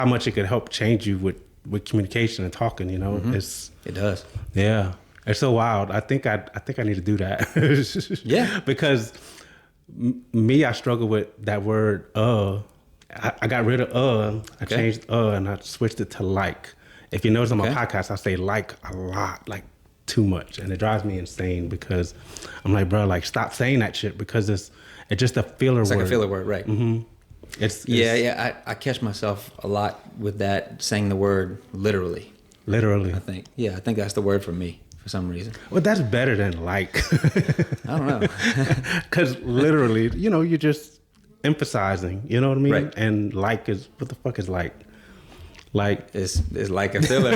how much it could help change you with communication and talking, you know. It does. Yeah. It's so wild. I think I need to do that. Yeah. Because me, I struggle with that word, I got rid of, I changed, and I switched it to like. If you notice on my podcast, I say like a lot, like too much. And it drives me insane because I'm like, bro, like stop saying that shit because it's just a filler word. It's like a filler word, right? Mm-hmm. I catch myself a lot with that, saying the word literally. Literally. I think that's the word for me for some reason. Well, that's better than like. I don't know. Because literally, you know, you're just emphasizing, you know what I mean? Right. And like is, what the fuck is like? Like. It's like a filler.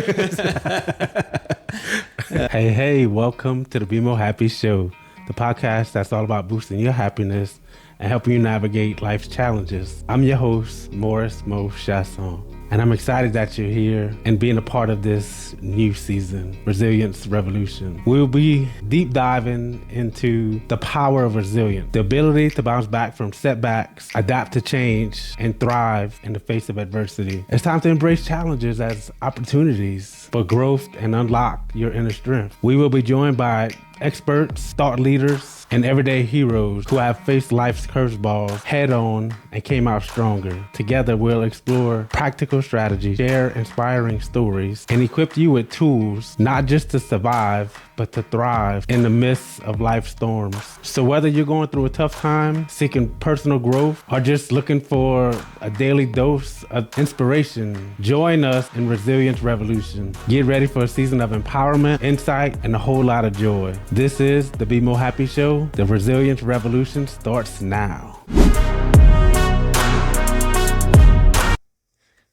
Hey, welcome to the Be More Happy Show, the podcast that's all about boosting your happiness and helping you navigate life's challenges. I'm your host, Morris Mo Chasson, and I'm excited that you're here and being a part of this new season, Resilience Revolution. We'll be deep diving into the power of resilience, the ability to bounce back from setbacks, adapt to change, and thrive in the face of adversity. It's time to embrace challenges as opportunities for growth and unlock your inner strength. We will be joined by experts, thought leaders, and everyday heroes who have faced life's curveballs head on and came out stronger. Together, we'll explore practical strategies, share inspiring stories, and equip you with tools not just to survive, but to thrive in the midst of life's storms. So whether you're going through a tough time, seeking personal growth, or just looking for a daily dose of inspiration, join us in Resilience Revolution. Get ready for a season of empowerment, insight, and a whole lot of joy. This is the Be More Happy Show. The Resilience Revolution starts now.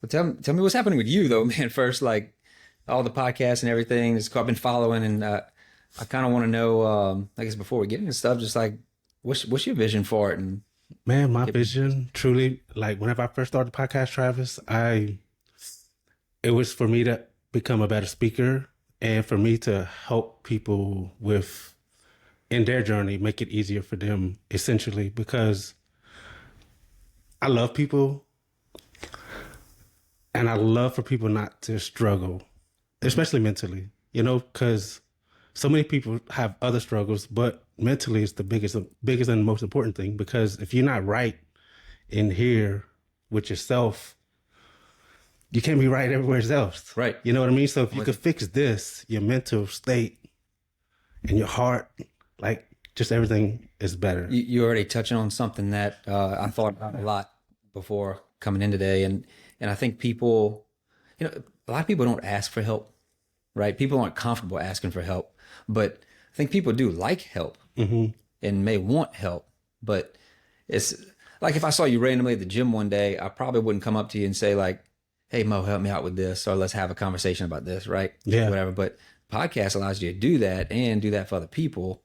But tell me what's happening with you though, man. First, like all the podcasts and everything I've been following, and I kind of want to know, I guess before we get into stuff, just like what's your vision for it? And man, my vision truly, like whenever I first started the podcast, Travis, it was for me to become a better speaker and for me to help people in their journey, make it easier for them, essentially, because I love people and I love for people not to struggle, especially mentally, you know, because so many people have other struggles, but mentally is the biggest and most important thing, because if you're not right in here with yourself, you can't be right everywhere else. Right. You know what I mean? So if you could fix this, your mental state and your heart, like just everything is better. You're already touching on something that I thought about a lot before coming in today. And I think people, you know, a lot of people don't ask for help, right? People aren't comfortable asking for help, but I think people do like help and may want help. But it's like if I saw you randomly at the gym one day, I probably wouldn't come up to you and say like, hey, Mo, help me out with this, or let's have a conversation about this, right? Yeah. Whatever. But podcast allows you to do that and do that for other people.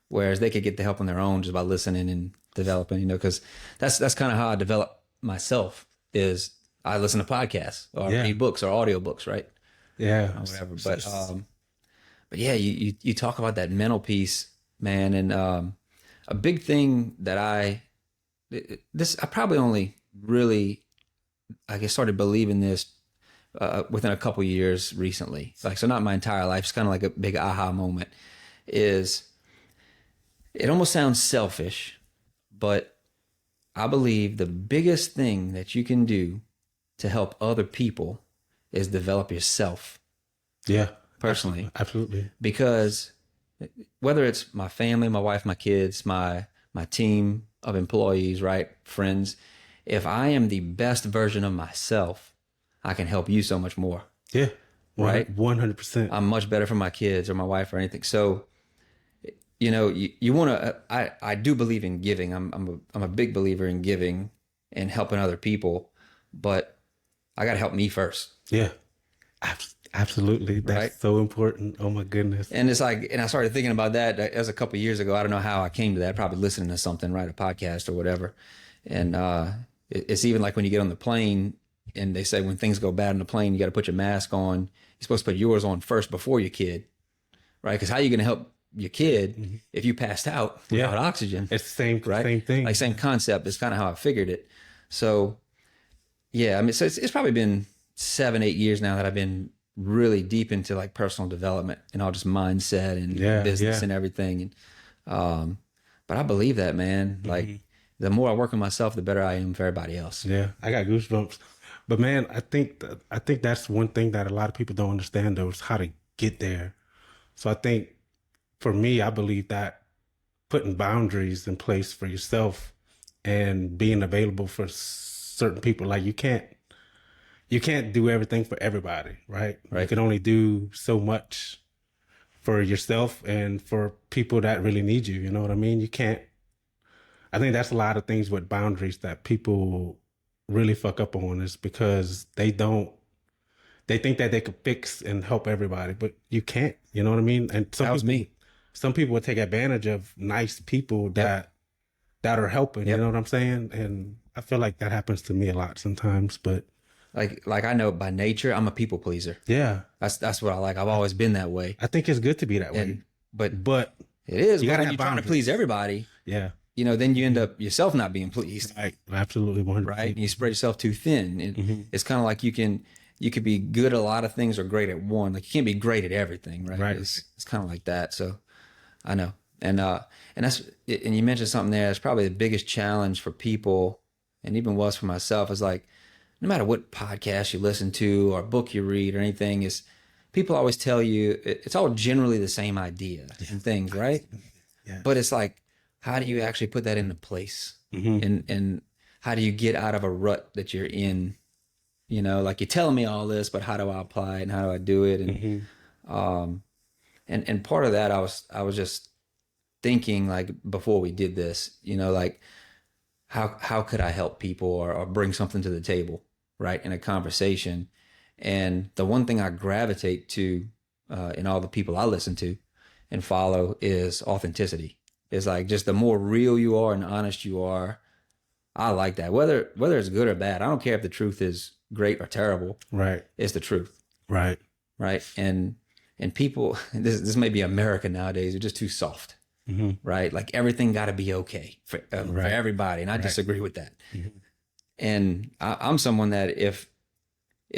Whereas they could get the help on their own just by listening and developing, you know, because that's kind of how I develop myself is I listen to podcasts or read books or audiobooks, right? Yeah. Or whatever. But yeah, you talk about that mental piece, man. And a big thing that I probably only really, I guess, started believing this within a couple years recently. Like, so not my entire life. It's kind of like a big aha moment is, it almost sounds selfish, but I believe the biggest thing that you can do to help other people is develop yourself. Yeah. Personally. Absolutely. Because whether it's my family, my wife, my kids, my team of employees, right? Friends, if I am the best version of myself, I can help you so much more. Yeah. Right? 100%. I'm much better for my kids or my wife or anything. So, you know, you want to, I do believe in giving. I'm a big believer in giving and helping other people, but I got to help me first. Yeah, absolutely. That's right? So important. Oh my goodness. And it's like, and I started thinking about that as a couple of years ago. I don't know how I came to that, probably listening to something, right? A podcast or whatever. And it's even like when you get on the plane and they say when things go bad on the plane, you got to put your mask on. You're supposed to put yours on first before your kid, right? Because how are you going to help your kid if you passed out without oxygen? It's the same, right? Same thing. Like same concept. It's kind of how I figured it. So yeah, I mean, so it's probably been 7, 8 years now that I've been really deep into like personal development and all just mindset and Yeah, business yeah. and everything. And but I believe that, man. Like the more I work on myself, the better I am for everybody else. Yeah, I got goosebumps. But man, I think that's one thing that a lot of people don't understand though is how to get there. So I think for me, I believe that putting boundaries in place for yourself and being available for certain people, like you can't do everything for everybody, right? You Right. can only do so much for yourself and for people that really need you. You know what I mean? You can't. I think that's a lot of things with boundaries that people really fuck up on is because they don't. They think that they could fix and help everybody, but you can't. You know what I mean? And That was me. some people will take advantage of nice people Yep. that are helping. You know Yep. what I'm saying? And I feel like that happens to me a lot sometimes. But Like I know by nature, I'm a people pleaser. yeah, That's what I like. I've always been that way. I think it's good to be that way. And but But it is, you but gotta when have you're trying to please boundaries. everybody, Yeah, then you end up yourself not being pleased, right. Absolutely, right? 100%. And you spread yourself too thin. And it's kind of like you could be good at a lot of things or great at one. Like you can't be great at everything, right? Right. It's kind of like that. So I know. And that's and you mentioned something there. That's probably the biggest challenge for people, and even was for myself. Is like no matter what podcast you listen to or book you read or anything, is people always tell you it's all generally the same idea and things, right? Yeah. But it's like, how do you actually put that into place? And how do you get out of a rut that you're in? Like you're telling me all this, but how do I apply it and how do I do it? And part of that I was just thinking like before we did this, like how could I help people or bring something to the table, right, in a conversation? And the one thing I gravitate to in all the people I listen to and follow is authenticity. It's like just the more real you are and honest you are, I like that. Whether it's good or bad, I don't care if the truth is great or terrible. Right. It's the truth, Right. right? And people, this may be America nowadays. They're just too soft, right? Like everything got to be okay for everybody, and I disagree with that. And I'm someone that if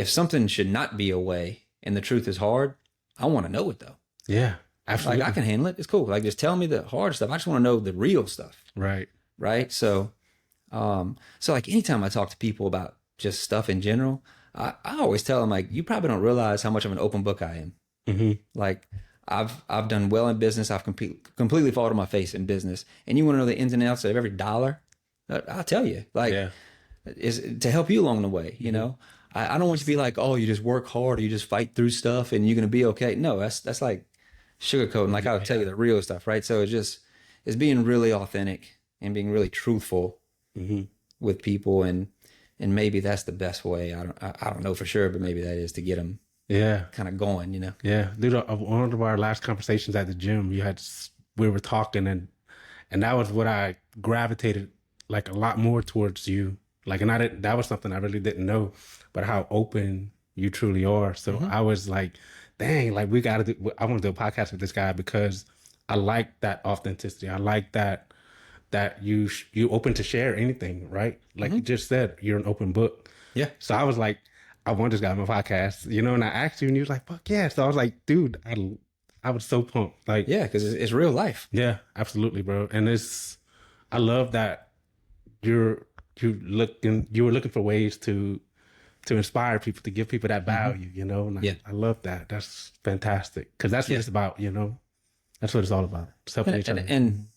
something should not be a way and the truth is hard, I want to know it though. Yeah. Absolutely. Like I can handle it. It's cool. Like just tell me the hard stuff. I just want to know the real stuff. Right. Right. So like anytime I talk to people about just stuff in general, I always tell them like, you probably don't realize how much of an open book I am. Like I've done well in business. I've completely fallen on my face in business. And you want to know the ins and outs of every dollar? I'll tell you. Like, is to help you along the way. I don't want you to be like, oh, you just work hard, or you just fight through stuff, and you're gonna be okay. No, that's like sugarcoating. Like I'll tell you the real stuff, right? So it's being really authentic and being really truthful with people, and maybe that's the best way. I don't know for sure, but maybe that is to get them kind of going. Yeah, dude. One of our last conversations at the gym, we were talking, and that was what I gravitated like a lot more towards you. Like, and that was something I really didn't know, but how open you truly are. So I was like, dang, like I want to do a podcast with this guy because I like that authenticity. I like that you open to share anything, right? Like you just said, you're an open book. Yeah. So I was like, I want this guy on my podcast, and I asked you and you was like, fuck yeah. So I was like, dude, I was so pumped. Like, yeah, because it's real life. Yeah, absolutely, bro. And I love that you were looking for ways to inspire people, to give people that value, and I love that. That's fantastic. Because that's what it's about, that's what it's all about. It's helping each other. And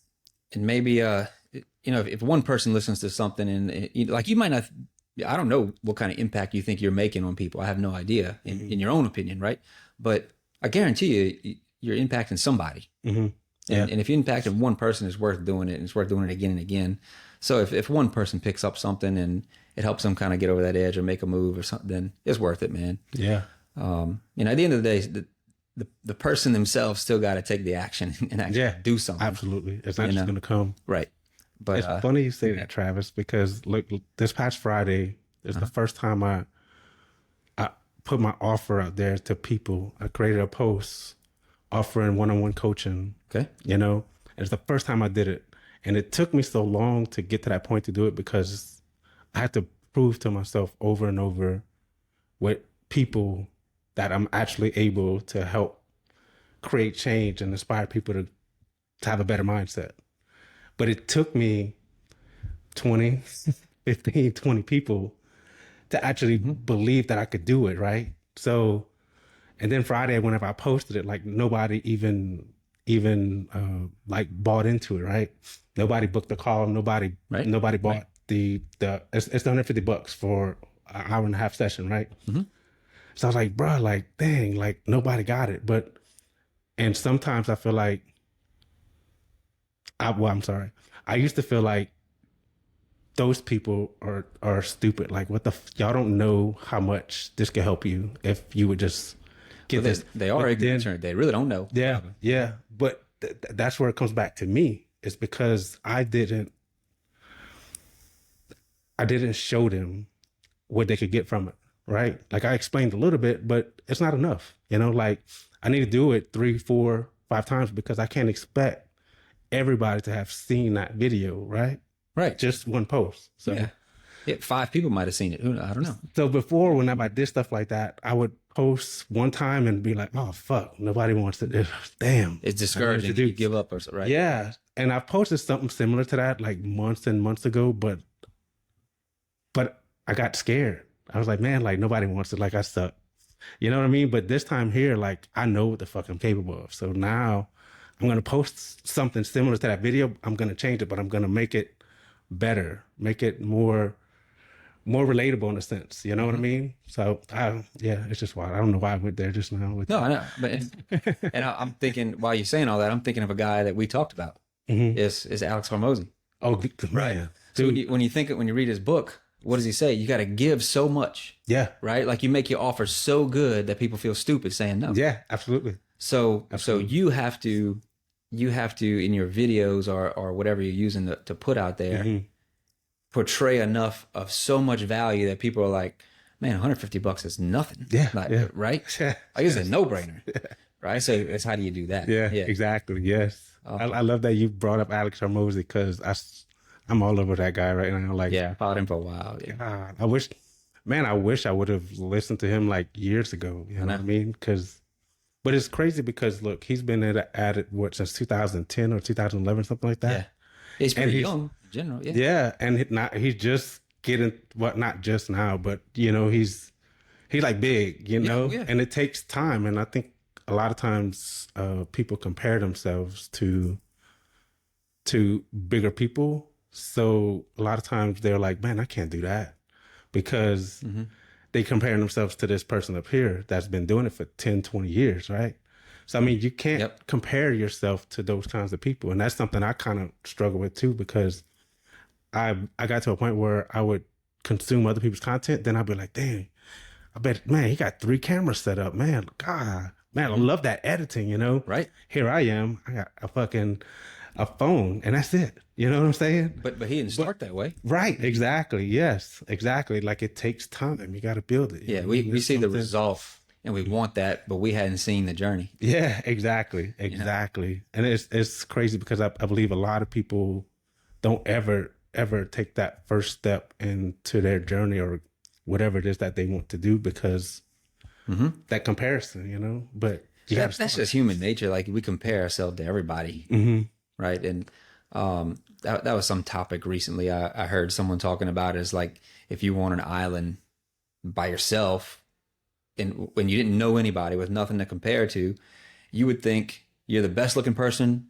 maybe if one person listens to something and like you might not, I don't know what kind of impact you think you're making on people. I have no idea in your own opinion, right? But I guarantee you're impacting somebody. And if you impacted one person, it's worth doing it, and it's worth doing it again and again. So if one person picks up something and it helps them kind of get over that edge or make a move or something, then it's worth it, man. Yeah. At the end of the day, the person themselves still got to take the action and actually do something. Absolutely. It's not just going to come. Right. But it's funny you say that, Travis, because look, this past Friday is the first time I put my offer out there to people. I created a post offering one-on-one coaching. Okay. It's the first time I did it. And it took me so long to get to that point to do it because I had to prove to myself over and over people that I'm actually able to help create change and inspire people to have a better mindset. But it took me 20, 15, 20 people to actually believe that I could do it, right? So, and then Friday, whenever I posted it, like nobody even like bought into it, right? Nobody booked a call. Nobody bought it's $150 for an hour and a half session, right? So I was like, bro, like, dang, like nobody got it. And sometimes I feel like, I'm sorry. I used to feel like those people are stupid. Like, what y'all don't know how much this could help you if you would just get this. They are ignorant. They really don't know. Yeah, yeah. But that's where it comes back to me. It's because I didn't show them what they could get from it, right? Like I explained a little bit, but it's not enough. Like I need to do it 3, 4, 5 times because I can't expect everybody to have seen that video, right? Right. Just one post. So yeah, 5 people might have seen it. I don't know. So before, whenever I did stuff like that, I would post one time and be like, oh, fuck, nobody wants to do. Damn. It's discouraging. You give up or something, right? Yeah. And I posted something similar to that like months and months ago, but I got scared. I was like, man, like nobody wants it. Like I suck. You know what I mean? But this time here, like I know what the fuck I'm capable of. So now I'm going to post something similar to that video. I'm going to change it, but I'm going to make it better, make it more relatable in a sense. You know what I mean? So it's just wild. I don't know why I went there just now. No, I know. But and I'm thinking while you're saying all that, I'm thinking of a guy that we talked about. Is Alex Hormozy. Oh, right. Man. So when you read his book, what does he say? You got to give so much. Yeah. Right. Like you make your offer so good that people feel stupid saying no. Yeah, absolutely. So you have to in your videos or whatever you're using to put out there, portray enough of so much value that people are like, man, $150 is nothing. Yeah. Like, yeah. Right. Like it's a no brainer. Right. So it's how do you do that? Yeah. Exactly. Yes. I love that you brought up Alex Hormozy because I'm all over that guy right now. Like, I followed him for a while. Yeah. God, I wish I would have listened to him like years ago. You know what I mean? But it's crazy because look, he's been at it since 2010 or 2011, something like that. Yeah. He's pretty young in general. Yeah. Yeah. And he's just getting, not just now, but he's like big, Yeah. and it takes time. And I think a lot of times people compare themselves to bigger people. So a lot of times they're like, man, I can't do that because they compare themselves to this person up here that's been doing it for 10, 20 years, right? So, I mean, you can't compare yourself to those kinds of people. And that's something I kind of struggle with too, because I got to a point where I would consume other people's content. Then I'd be like, dang, I bet, man, he got 3 cameras set up, man. God, man, I love that editing, Right. Here I am. I got a phone and that's it. You know what I'm saying? But he didn't start that way. Right. Exactly. Yes, exactly. Like it takes time. You got to build it. Yeah. We see the result and we want that, but we hadn't seen the journey. Yeah, exactly. Exactly. And it's crazy because I believe a lot of people don't ever take that first step into their journey or whatever it is that they want to do because that comparison, but that's just human nature. Like we compare ourselves to everybody. Right. And that was some topic recently I heard someone talking about is like if you were on an island by yourself and when you didn't know anybody with nothing to compare to, you would think you're the best looking person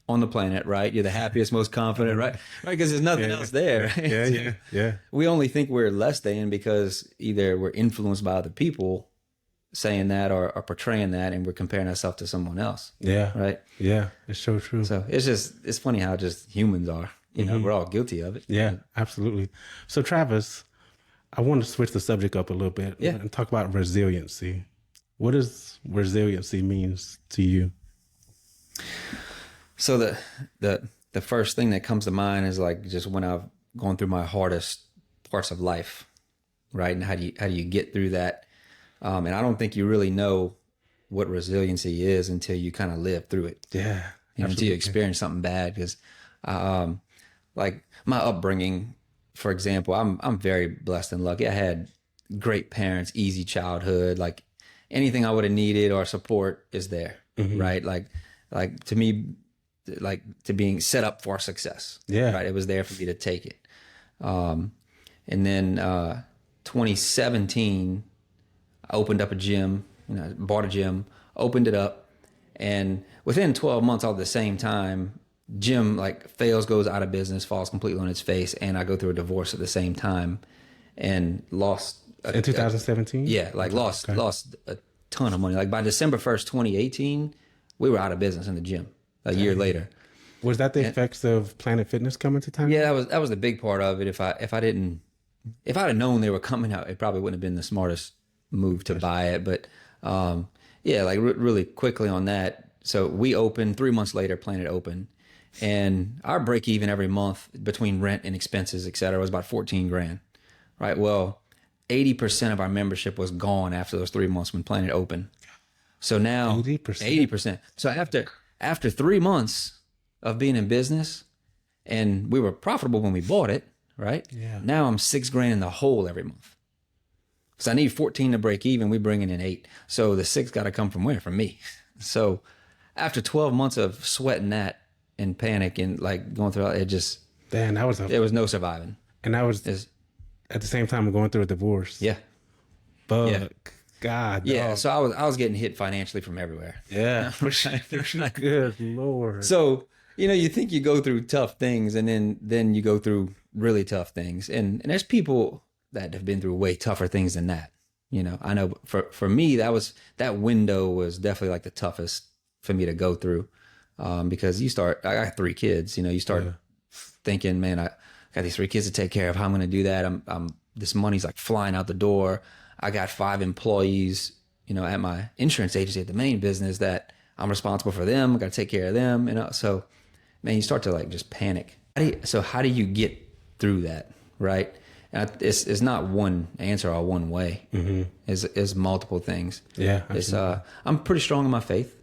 on the planet, right? You're the happiest, most confident, right? Right, because there's nothing else there. Right? Yeah. We only think we're less than because either we're influenced by other people saying that or portraying that, and we're comparing ourselves to someone else. Yeah. Right. Yeah. It's so true. So it's funny how just humans are. We're all guilty of it. Yeah, absolutely. So Travis, I want to switch the subject up a little bit and talk about resiliency. What does resiliency means to you? So the first thing that comes to mind is like just when I've gone through my hardest parts of life, right? And how do you get through that? And I don't think you really know what resiliency is until you kind of live through it. Yeah. Until you experience something bad. Because like my upbringing, for example, I'm very blessed and lucky. I had great parents, easy childhood, like anything I would have needed or support is there, right? Like to me, like to being set up for success. Yeah. Right. It was there for me to take it. And then 2017, I opened up a gym, bought a gym, opened it up. And within 12 months, all at the same time, gym like fails, goes out of business, falls completely on its face. And I go through a divorce at the same time and lost. In 2017? Lost a ton of money. Like by December 1st, 2018, we were out of business in the gym a year later. Was that the effects of Planet Fitness coming to town? Yeah, that was the big part of it. If I'd have known they were coming out, it probably wouldn't have been the smartest move to buy it. But really quickly on that. So we opened 3 months later, Planet opened, and our break even every month between rent and expenses, et cetera, was about 14 grand. Right. Well, 80% of our membership was gone after those 3 months when Planet opened. So now 80%. So after 3 months of being in business, and we were profitable when we bought it, right? Yeah. Now I'm 6 grand in the hole every month. Because I need 14 to break even. We bringing in 8. So the 6 got to come from where? From me. So after 12 months of sweating that and panic and like going through it, there was no surviving. And that was at the same time going through a divorce. Yeah. God. Yeah. Dog. So I was getting hit financially from everywhere. Yeah. Good Lord. So, you think you go through tough things and then you go through really tough things. And there's people that have been through way tougher things than that. I know for me, that window was definitely like the toughest for me to go through. Because I got 3 kids, you start thinking, man, I got these 3 kids to take care of. How I'm going to do that? This money's like flying out the door. I got 5 employees, at my insurance agency, at the main business, that I'm responsible for them. I got to take care of them. So man, you start to like just panic. How do you get through that? Right. And it's not one answer or one way. Mm-hmm. It's multiple things. Yeah. I'm pretty strong in my faith.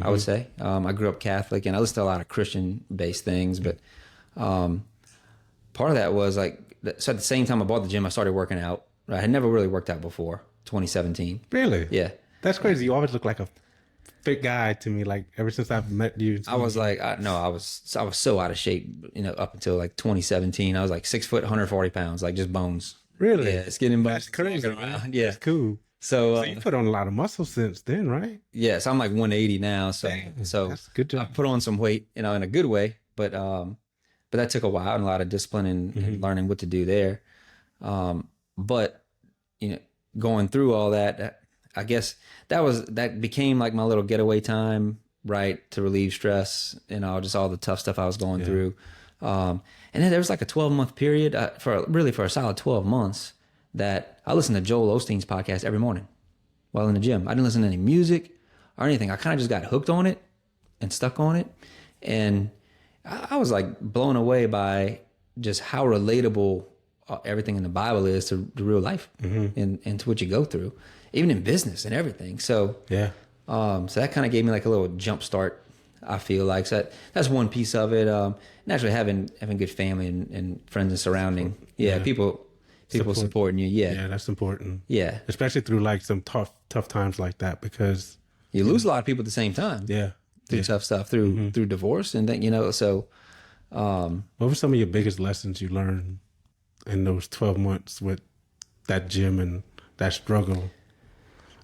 I would say. I grew up Catholic and I listened to a lot of Christian based things, but, part of that was like, so at the same time I bought the gym, I started working out. Right? I had never really worked out before 2017. Really? Yeah. That's crazy. You always look like a fit guy to me. Like ever since I've met you. I was like, I was so out of shape, up until like 2017. I was like 6 foot, 140 pounds, like just bones. Really? Yeah. Skin and bones. That's crazy. Man. Yeah. That's cool. So you put on a lot of muscle since then, right? Yeah. So I'm like 180 now. So, that's a good job. I put on some weight, in a good way, but that took a while and a lot of discipline and learning what to do there. But going through all that, I guess that became like my little getaway time, right? To relieve stress and just all the tough stuff I was going through. And then there was like a 12-month period for a solid 12 months that I listened to Joel Osteen's podcast every morning while in the gym. I didn't listen to any music or anything. I kind of just got hooked on it and stuck on it. And I was like blown away by just how relatable everything in the Bible is to real life and to what you go through, even in business and everything. So, so that kind of gave me like a little jump start, I feel like. So that's one piece of it. Naturally having good family and friends and surrounding. People supporting you. Yeah, that's important. Yeah, especially through like some tough times like that, because you lose a lot of people at the same time. Yeah, through tough stuff, through divorce, and then So, what were some of your biggest lessons you learned in those 12 months with that gym and that struggle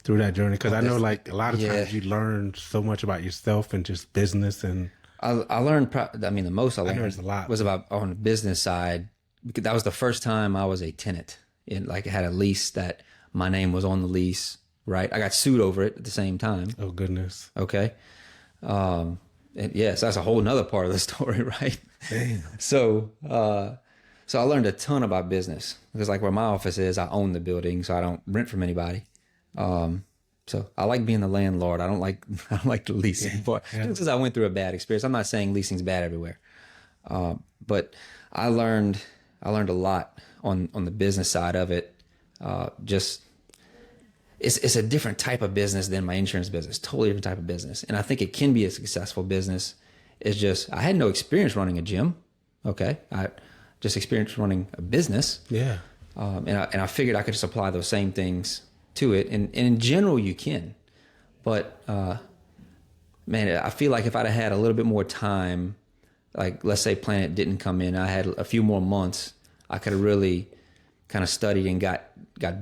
through that journey? Because I know like a lot of times you learn so much about yourself and just business. And I learned, the most I learned a lot. was about on the business side, because that was the first time I was a tenant and like I had a lease that my name was on the lease, right? I got sued over it at the same time. Oh goodness. Okay. And so that's a whole nother part of the story, right? Damn. So I learned a ton about business because like where my office is, I own the building, so I don't rent from anybody. So I like being the landlord. I don't like the leasing part. Just because I went through a bad experience. I'm not saying leasing's bad everywhere. But I learned a lot on the business side of it. It's a different type of business than my insurance business, totally different type of business. And I think it can be a successful business. It's just, I had no experience running a gym. Okay. I just experienced running a business. Yeah. And I figured I could just apply those same things to it. And in general, you can. But man, I feel like if I'd have had a little bit more time, like let's say Planet didn't come in, I had a few more months, I could have really kind of studied and got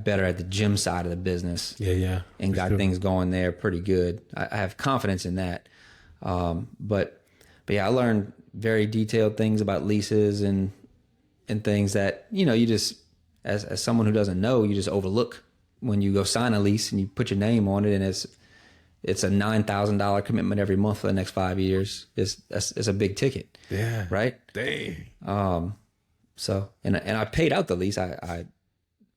better at the gym side of the business. Yeah. And got things going there pretty good. I have confidence in that. But yeah, I learned very detailed things about leases and things that, you just, as someone who doesn't know, you just overlook when you go sign a lease and you put your name on it, and it's a $9,000 commitment every month for the next 5 years. It's a big ticket. Yeah. Right. Dang. So, and I paid out the lease. I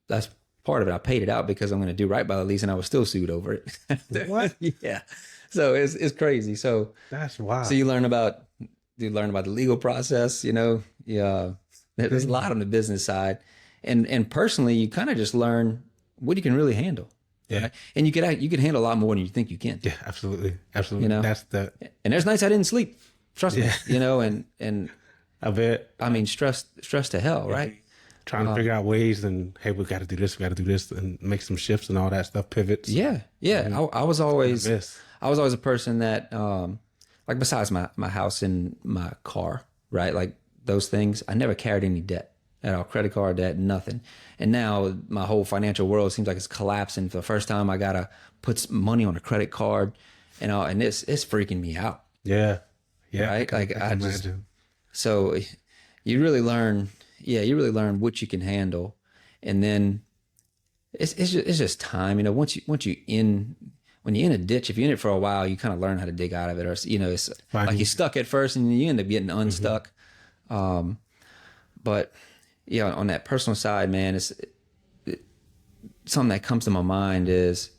that's part of it. I paid it out because I'm going to do right by the lease, and I was still sued over it. What? Yeah. So it's crazy. So That's wild. So you learn about the legal process. Yeah. There's a lot on the business side, and personally, you kind of just learn what you can really handle. Yeah. Right? And you can handle a lot more than you think you can. Yeah, absolutely. That's And there's nights I didn't sleep. Trust me. And I bet. I mean, stress to hell, right? Trying to figure out ways, and hey, we got to do this, and make some shifts and all that stuff, pivots. Yeah. I was always Yes. a person that, like besides my house and my car, right? Like those things, I never carried any debt at all, credit card debt, nothing. And now my whole financial world seems like it's collapsing. For the first time, I gotta put some money on a credit card, and it's freaking me out. Yeah. Right? Like I can imagine. So you really learn what you can handle, and then it's just time. When you're in a ditch, if you're in it for a while, you kind of learn how to dig out of it, or it's like you're stuck at first, and you end up getting unstuck. But yeah, on that personal side, man, something that comes to my mind is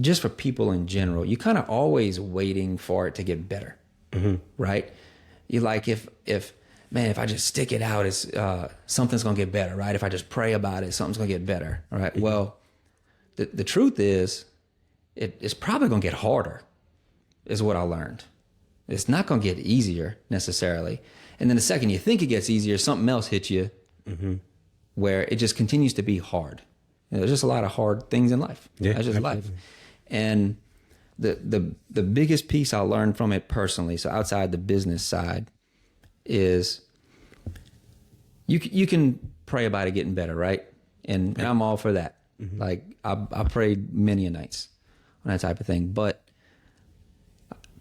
just for people in general, you kind of always waiting for it to get better, right? You like if I just stick it out, it's something's gonna get better, right? If I just pray about it, something's gonna get better, all right? Well, the truth is, it's probably gonna get harder, is what I learned. It's not gonna get easier necessarily. And then the second you think it gets easier, something else hits you, where it just continues to be hard. There's just a lot of hard things in life. Yeah, that's just absolutely. life. And the biggest piece I learned from it personally, so outside the business side, is you can pray about it getting better, right? And I'm all for that. Like I prayed many a nights on that type of thing. But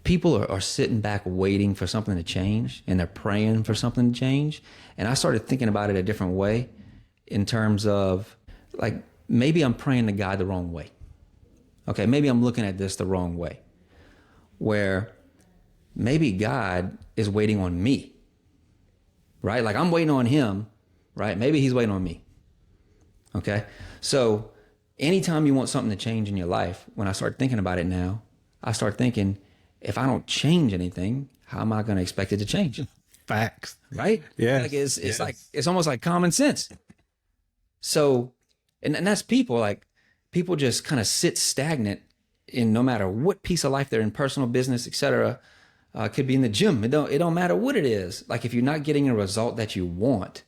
people are sitting back waiting for something to change, and they're praying for something to change. And I started thinking about it a different way, in terms of like, maybe I'm praying to God the wrong way. Okay, maybe I'm looking at this the wrong way, where maybe God is waiting on me, right? Like I'm waiting on him, right? Maybe he's waiting on me. Okay. So anytime you want something to change in your life, when I start thinking about it now, I start thinking, if I don't change anything, how am I going to expect it to change? Facts. Right? Yeah. Like it's like, it's almost like common sense. So, and that's people, like people just kind of sit stagnant in no matter what piece of life they're in, personal, business, etc. Could be in the gym. It don't matter what it is. Like if you're not getting a result that you want,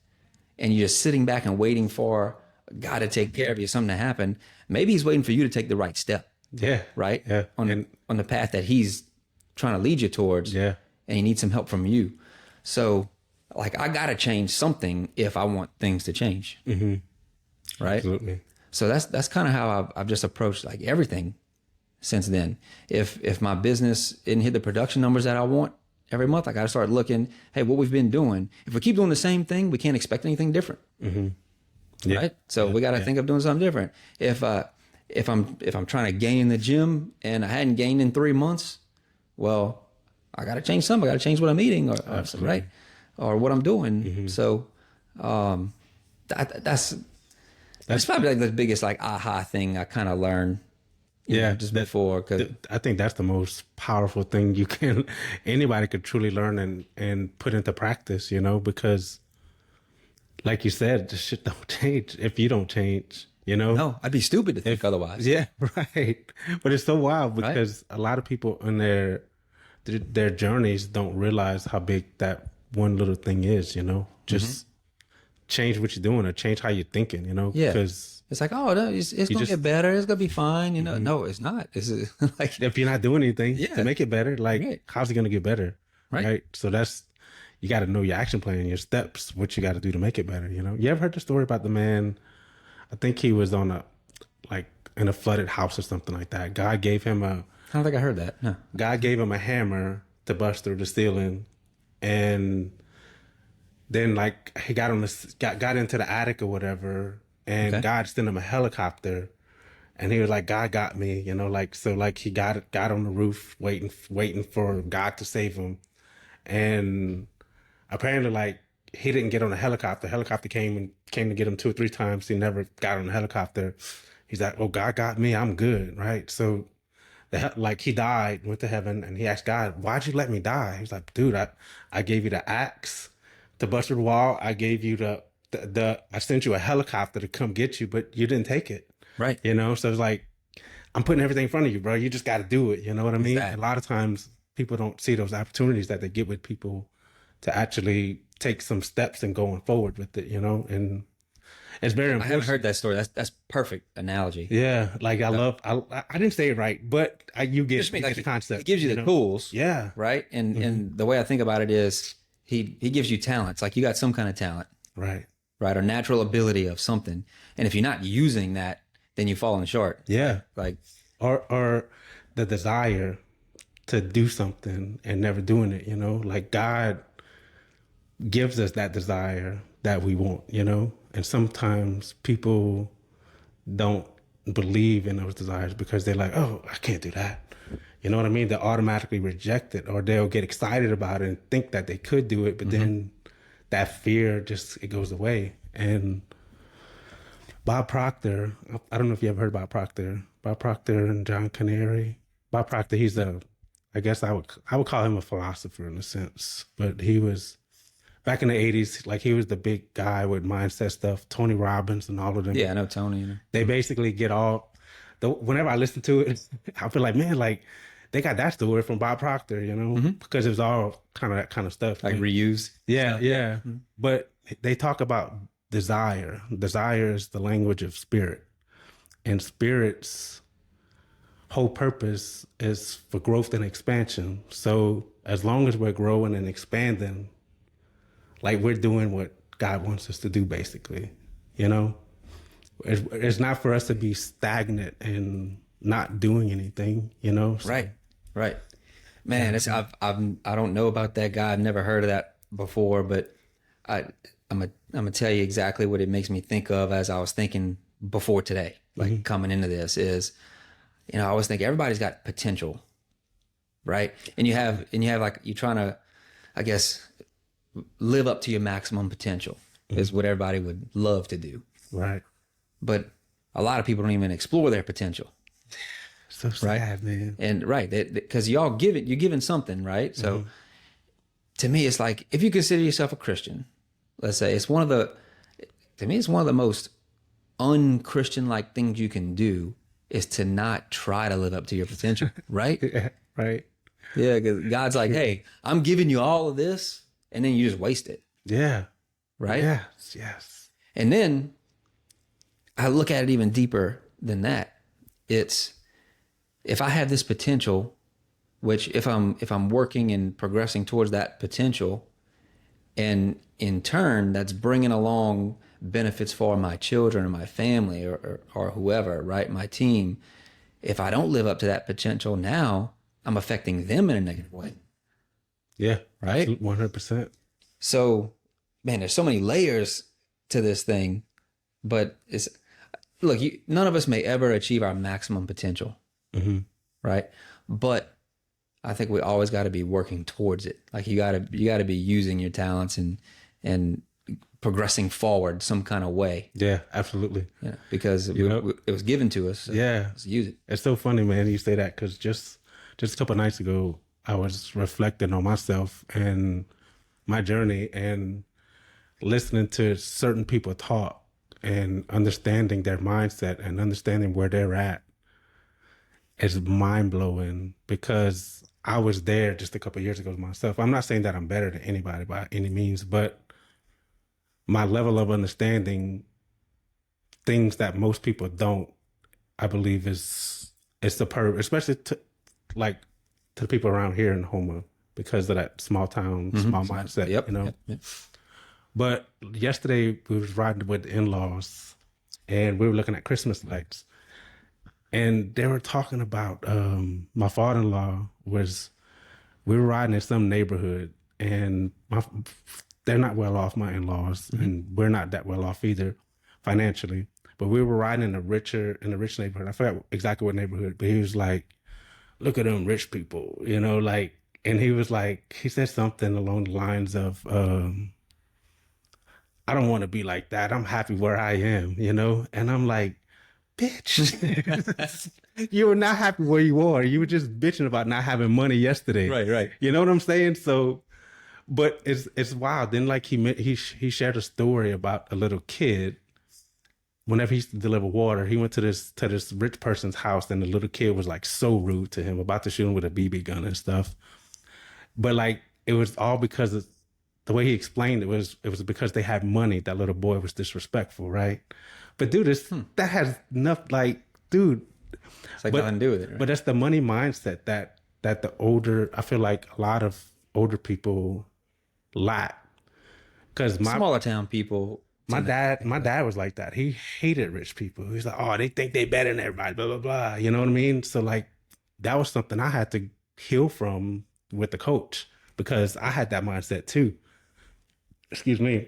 and you're just sitting back and waiting for God to take care of you, something to happen, maybe he's waiting for you to take the right step. Yeah. Right? Yeah. On the path that he's trying to lead you towards. Yeah. And he needs some help from you. So like I gotta change something if I want things to change. Right? Absolutely. So that's kind of how I've just approached like everything since then. If my business didn't hit the production numbers that I want every month, I got to start looking, hey, what we've been doing. If we keep doing the same thing, we can't expect anything different. Yeah. Right? So we got to think of doing something different. If I'm trying to gain in the gym and I hadn't gained in 3 months, well, I got to change something. I got to change what I'm eating, or right, or what I'm doing. So that's probably like the biggest like aha thing I kind of learned. Before. I think that's the most powerful thing anybody could truly learn and put into practice, because like you said, the shit don't change if you don't change, No, I'd be stupid to think otherwise. Yeah, right. But it's so wild because a lot of people in their journeys don't realize how big that one little thing is, just change what you're doing or change how you're thinking, Yeah. because It's like, oh, no, it's you gonna just, get better. It's gonna be fine. No, it's not. This is like, if you're not doing anything to yeah, make it better, like, right, how's it going to get better? right. Right. So you got to know your action plan, your steps, what you got to do to make it better. You ever heard the story about the man? I think he was like in a flooded house or something like that. I don't think I heard that. No. God gave him a hammer to bust through the ceiling, and then like he got into the attic or whatever, and Okay. God sent him a helicopter, and he was like, God got me, like, so like he got on the roof waiting for God to save him, and apparently like he didn't get on the helicopter. The helicopter came to get him 2 or 3 times. He never got on the helicopter. He's like, oh, God got me, I'm good, right? So like he died, went to heaven, and he asked God, why'd you let me die? He's like, dude, I gave you the axe to bust through the wall. I gave you I sent you a helicopter to come get you, but you didn't take it. Right. So it's like, I'm putting everything in front of you, bro. You just got to do it. You know what I mean? Exactly. A lot of times people don't see those opportunities that they get with people to actually take some steps and going forward with it, and it's very I important. haven't heard that story. That's perfect analogy. Yeah, like I didn't say it right, but you get, Just mean like the concept. he gives you the tools. Yeah. Right. And the way I think about it is he gives you talents. Like you got some kind of talent, Right. right? Or natural ability of something. And if you're not using that, then you're falling short. Yeah. Like, Or the desire to do something and never doing it, like God gives us that desire that we want, and sometimes people don't believe in those desires because they're like, oh, I can't do that. You know what I mean? They automatically reject it, or they'll get excited about it and think that they could do it, but then that fear it goes away. And Bob Proctor, I don't know if you ever heard about Proctor. Bob Proctor and John Canary. Bob Proctor, I guess I would call him a philosopher in a sense, but he was back in the 80s, like he was the big guy with mindset stuff, Tony Robbins and all of them. yeah, I know Tony. They basically whenever I listen to it, I feel like, man, like they got that story from Bob Proctor, because it was all kind of that kind of stuff. Like reuse. Yeah, yeah. But they talk about desire. Desire is the language of spirit. And spirit's whole purpose is for growth and expansion. So as long as we're growing and expanding, like we're doing what God wants us to do, basically, It's not for us to be stagnant and not doing anything, So, Right. Right. Man, I don't know about that guy. I've never heard of that before, but I'm gonna tell you exactly what it makes me think of as I was thinking before today, like coming into this is, I was thinking everybody's got potential, right? And you have like, you're trying to, I guess, live up to your maximum potential is what everybody would love to do. Right. But a lot of people don't even explore their potential. So sad, man. And right, because you're given something, right? So to me, it's like, if you consider yourself a Christian, let's say to me, it's one of the most un-Christian like things you can do is to not try to live up to your potential, right? Yeah, right. Yeah, because God's like, hey, I'm giving you all of this, and then you just waste it, Yeah. right? Yes. And then I look at it even deeper than that. It's, if I have this potential, which if I'm working and progressing towards that potential, and in turn that's bringing along benefits for my children or my family or whoever, right? My team. If I don't live up to that potential now, I'm affecting them in a negative way. Yeah. Right? 100%. So, man, there's so many layers to this thing, but none of us may ever achieve our maximum potential, right? But I think we always got to be working towards it. Like you got to be using your talents and progressing forward some kind of way. Yeah, absolutely. Because it was given to us. So let's use it. It's so funny, man, you say that, because just a couple of nights ago, I was reflecting on myself and my journey and listening to certain people talk and understanding their mindset and understanding where they're at. It's mind-blowing, because I was there just a couple of years ago myself. I'm not saying that I'm better than anybody by any means, but my level of understanding things that most people don't, I believe is superb, especially to like to the people around here in Houma because of that small town, small mindset, Yep. you know. Yep. Yep. But yesterday we was riding with the in-laws and we were looking at Christmas lights and they were talking about my father-in-law was we were riding in some neighborhood and they're not well off, my in-laws, and we're not that well off either financially. But we were riding in a rich neighborhood. I forgot exactly what neighborhood, but he was like, look at them rich people, you know, like, and he was like, he said something along the lines of, I don't want to be like that. I'm happy where I am, you know? And I'm like, bitch, you were not happy where you are. You were just bitching about not having money yesterday. Right. Right. You know what I'm saying? So, but it's wild. Then like he shared a story about a little kid. Whenever he used to deliver water, he went to this rich person's house, and the little kid was like so rude to him, about to shoot him with a BB gun and stuff. But like it was all because of the way he explained it was because they had money. That little boy was disrespectful, right? But dude, that has enough like, dude. It's like nothing to do with it. Right? But that's the money mindset that the older, I feel like a lot of older people lack. Because Smaller town people. my dad was like that. He hated rich people. He's like, oh, they think they better than everybody, blah, blah, blah. You know what I mean? So like that was something I had to heal from with the coach because I had that mindset too. Excuse me.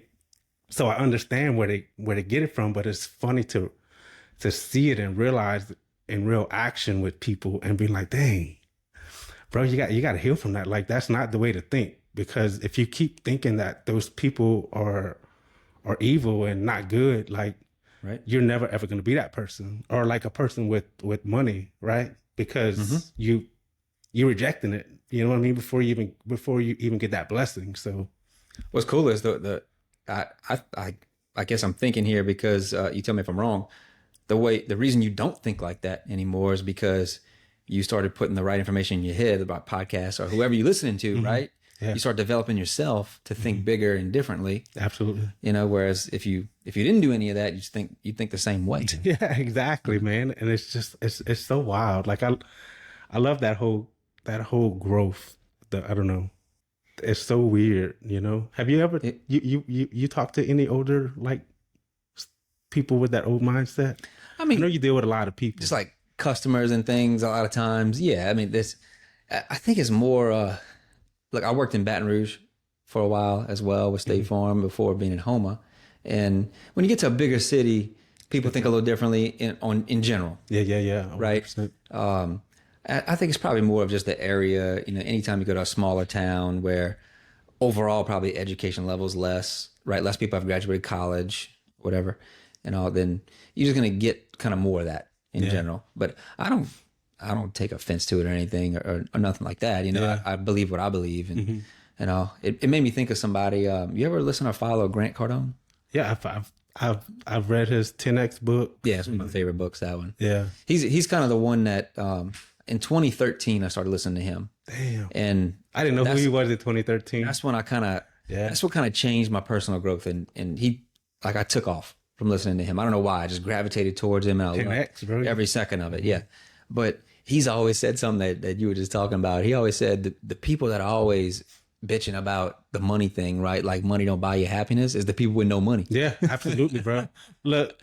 So I understand where they get it from, but it's funny to see it and realize in real action with people and be like, dang, bro, you got to heal from that. Like that's not the way to think, because if you keep thinking that those people are evil and not good, like Right. you're never ever going to be that person, or like a person with money, right? Because you rejecting it, you know what I mean, before you even get that blessing. So What's cool is I guess I'm thinking here because you tell me if I'm wrong. The reason you don't think like that anymore is because you started putting the right information in your head about podcasts or whoever you're listening to, right? Yeah. You start developing yourself to think bigger and differently. absolutely. You know, whereas if you didn't do any of that, you think the same way. Yeah, exactly, man. And it's just it's so wild. Like I love that whole growth. I don't know. It's so weird, you know. Have you ever you talk to any older like people with that old mindset? I I mean, know you deal with a lot of people. just like customers and things a lot of times. Yeah, I mean, I think it's more. Look, I worked in Baton Rouge for a while as well with State Farm before being in Houma, and when you get to a bigger city, people think a little differently in general. Yeah. 100%. Right. I think it's probably more of just the area. You know, anytime you go to a smaller town where overall probably education level is less, right? Less people have graduated college, whatever, and all. Then you're just gonna get kind of more of that in general. But I don't take offense to it or anything or nothing like that. You know, Yeah. I believe what I believe, and you know, it made me think of somebody. You ever listen or follow Grant Cardone? Yeah, I've read his 10X book. Yeah, it's one of my favorite books. That one. Yeah. He's kind of the one that in 2013 I started listening to him. Damn. And I didn't know who he was in 2013. that's when I that's what kind of changed my personal growth. And he, like, I took off from listening to him. I don't know why. I just gravitated towards him, and I loved 10X, bro. every second of it. Yeah. But he's always said something that you were just talking about. He always said that the people that are always bitching about the money thing, right? Like money don't buy you happiness, is the people with no money. Yeah, absolutely, bro. Look,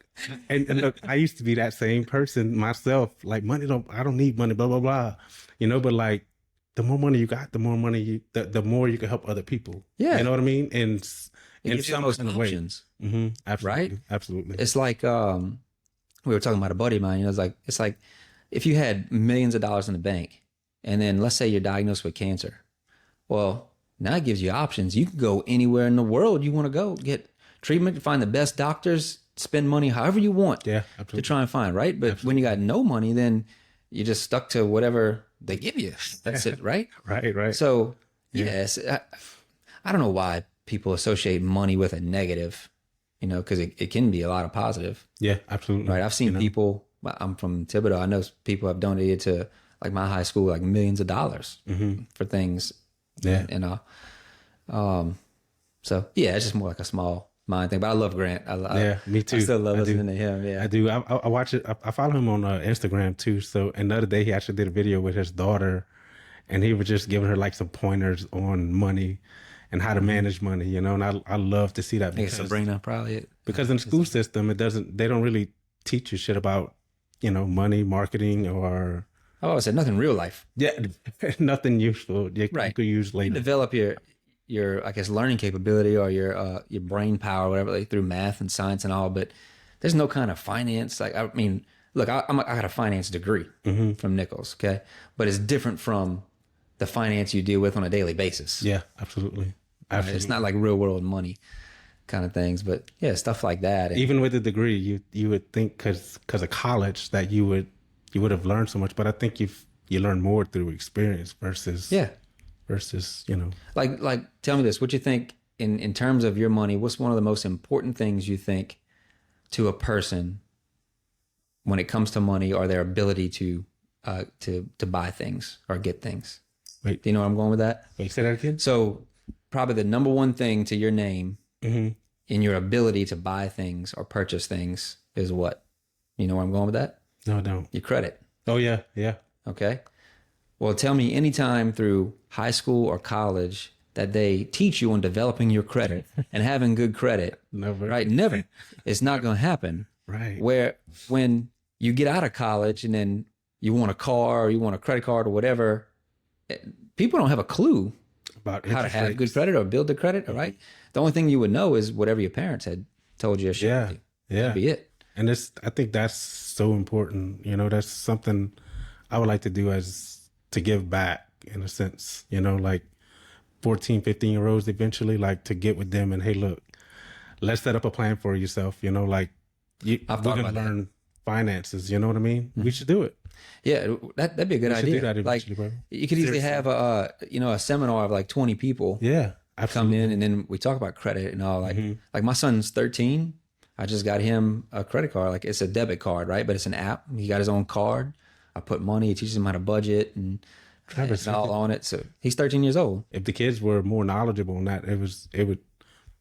and look, I used to be that same person myself. Like I don't need money, blah, blah, blah. You know, but like the more money you got, the more money the more you can help other people. Yeah. You know what I mean? And It gives you the most options. Absolutely. Right? Absolutely. It's like we were talking about a buddy of mine. You know, it's like if you had millions of dollars in the bank, and then let's say you're diagnosed with cancer. Well, now it gives you options. You can go anywhere in the world you want to go, get treatment, find the best doctors, spend money however you want Yeah, to absolutely. try and find, right? But when you got no money, then you're just stuck to whatever they give you. That's it, right? Right. So, yes, I don't know why people associate money with a negative, you know, because it can be a lot of positive, Yeah, absolutely. right? I've seen people, I'm from Thibodeau, I know people have donated to like my high school like millions of dollars for things. Yeah. So yeah, it's just more like a small mind thing. But I love Grant. Yeah, me too. I still love I do. listening to him. Yeah. I do. I watch it. I follow him on Instagram too. So, and the other day he actually did a video with his daughter, and he was just giving her like some pointers on money and how to manage money. You know, and I love to see that I think because Sabrina probably. because in the school system they don't really teach you shit about money, marketing, or Oh, I said nothing real life. yeah, nothing useful you Right. could use You later. develop your I guess learning capability or your brain power, whatever, like through math and science and all. But there's no kind of finance. Like I mean, look, I got a finance degree from Nichols, okay, but it's different from the finance you deal with on a daily basis. Yeah, absolutely. Right? It's not like real world money kind of things, but yeah, stuff like that. And Even with a degree, you would think because of college that you would have learned so much, but I think you learn more through experience versus yeah, like tell me this: what you think in terms of your money? What's one of the most important things you think to a person when it comes to money or their ability to buy things or get things? Wait. Do you know where I'm going with that? Wait, say that again. So probably the number one thing to your name Mm-hmm. in your ability to buy things or purchase things is what? You know where I'm going with that? No, I don't. Your credit. Oh yeah, yeah. Okay. Well, tell me anytime through high school or college that they teach you on developing your credit and having good credit. Never. Right? Never. It's not going to happen. Right. Where when you get out of college and then you want a car or you want a credit card or whatever, people don't have a clue About how to interest have rates. good credit or build the credit. All right. The only thing you would know is whatever your parents had told you. It should Yeah, be. yeah. That'd be it. And I think that's so important. That's something I would like to do as to give back in a sense, like 14, 15-year-olds eventually, like to get with them and, hey, look, let's set up a plan for yourself, like we're I've thought going to about that. learn finances. You know what I mean? We should do it. Yeah, that'd be a good We should idea. do that Like eventually, bro. you could easily have a seminar of like 20 people Yeah, come absolutely. in and then we talk about credit and all. Like my son's 13. I just got him a credit card. Like it's a debit card, right? But it's an app. He got his own card. I put money. It teaches him how to budget and it's all on it. So he's 13 years old. If the kids were more knowledgeable on that, it would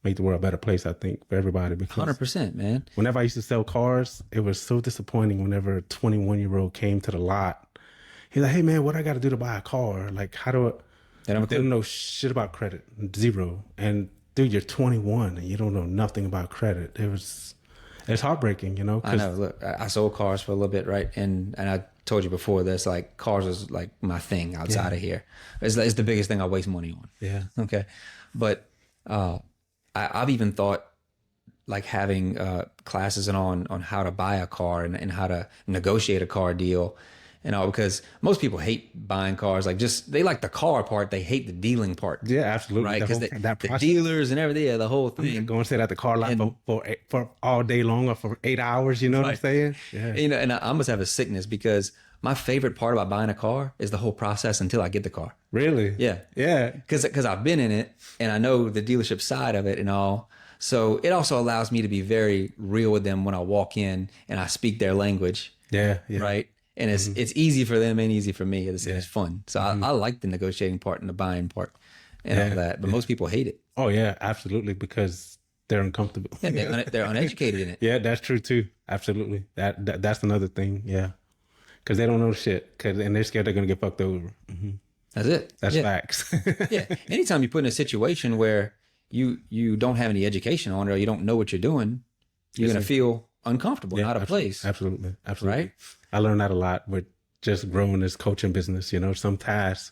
make the world a better place, I think, for everybody. Because 100%, man. whenever I used to sell cars, it was so disappointing whenever a 21-year-old came to the lot. He's like, hey, man, what I got to do to buy a car? Like, how do I... They don't know shit about credit. Zero. And, dude, you're 21 and you don't know nothing about credit. It's heartbreaking, I know. Look, I sold cars for a little bit, right? And I told you before this, like cars is like my thing outside of here. It's the biggest thing I waste money on. Yeah. Okay. But I've even thought like having classes on how to buy a car and how to negotiate a car deal and all, because most people hate buying cars. Like they like the car part. They hate the dealing part. Yeah, absolutely. Right. Because the process. dealers and everything, yeah, the whole thing. Go and sit at the car lot for all day long or for 8 hours. You know what I'm saying? Yeah. And I must have a sickness because my favorite part about buying a car is the whole process until I get the car. Really? Yeah. Yeah. Because I've been in it and I know the dealership side of it and all. So it also allows me to be very real with them when I walk in and I speak their language. Yeah. Yeah. Right. And it's easy for them and easy for me. It's fun. So I like the negotiating part and the buying part and all that. But most people hate it. Oh, yeah, absolutely. Because they're uncomfortable. Yeah, they're uneducated in it. Yeah, that's true too. Absolutely. That's another thing. Yeah. Because they don't know shit. And they're scared they're going to get fucked over. That's it. That's facts. Yeah. Anytime you put in a situation where you don't have any education on it or you don't know what you're doing, you're going to feel uncomfortable, out of place. Absolutely. Right? I learned that a lot with just growing this coaching business. Some tasks